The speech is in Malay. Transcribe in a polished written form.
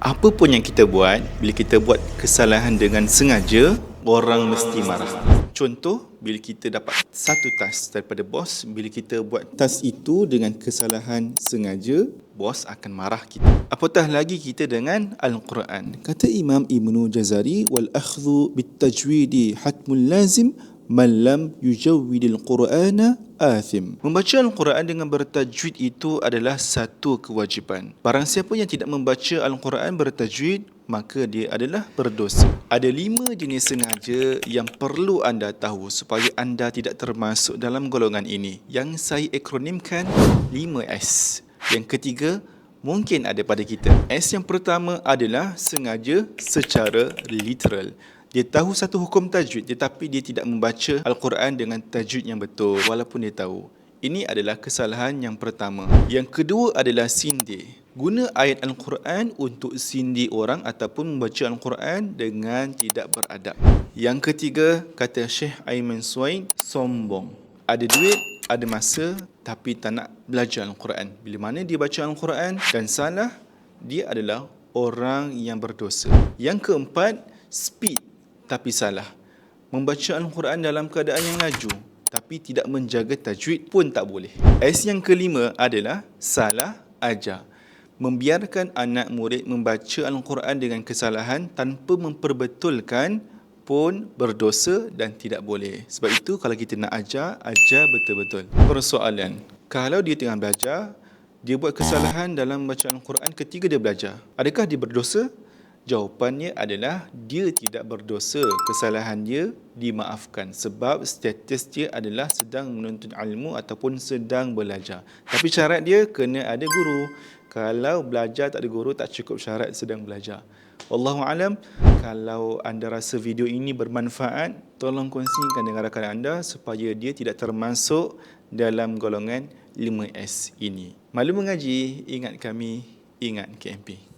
Apa pun yang kita buat, bila kita buat kesalahan dengan sengaja, orang mesti marah. Contoh, bila kita dapat satu task daripada bos, bila kita buat task itu dengan kesalahan sengaja, bos akan marah kita. Apatah lagi kita dengan Al-Quran. Kata Imam Ibnu Jazari, wal akhdhu bit tajwidi hatmul lazim man lam yujawwidil Qur'ana athim. Membaca Al-Quran dengan bertajwid itu adalah satu kewajipan. Barang siapa yang tidak membaca Al-Quran bertajwid, maka dia adalah berdosa. Ada 5 jenis sengaja yang perlu anda tahu supaya anda tidak termasuk dalam golongan ini. Yang saya akronimkan 5S. Yang ketiga, mungkin ada pada kita. S yang pertama adalah sengaja secara literal. Dia tahu satu hukum tajwid tetapi dia tidak membaca Al-Quran dengan tajwid yang betul walaupun dia tahu. Ini adalah kesalahan yang pertama. Yang kedua adalah sindir. Guna ayat Al-Quran untuk sindir orang ataupun membaca Al-Quran dengan tidak beradab. Yang ketiga, kata Syekh Aiman Suwaid, sombong. Ada duit, ada masa tapi tak nak belajar Al-Quran. Bila mana dia baca Al-Quran dan salah, dia adalah orang yang berdosa. Yang keempat, speed tapi salah. Membaca Al-Quran dalam keadaan yang laju tapi tidak menjaga tajwid pun tak boleh. S yang kelima adalah salah ajar. Membiarkan anak murid membaca Al-Quran dengan kesalahan tanpa memperbetulkan pun berdosa dan tidak boleh. Sebab itu kalau kita nak ajar betul-betul. Persoalan, kalau dia tengah belajar, dia buat kesalahan dalam bacaan Al-Quran ketika dia belajar, adakah dia berdosa? Jawapannya adalah dia tidak berdosa. Kesalahan dia dimaafkan sebab status dia adalah sedang menuntut ilmu ataupun sedang belajar. Tapi syarat dia kena ada guru. Kalau belajar tak ada guru, tak cukup syarat sedang belajar. Wallahualam. Kalau anda rasa video ini bermanfaat, tolong kongsikan dengan rakan anda supaya dia tidak termasuk dalam golongan 5S ini. Malu mengaji, ingat kami, ingat KMP.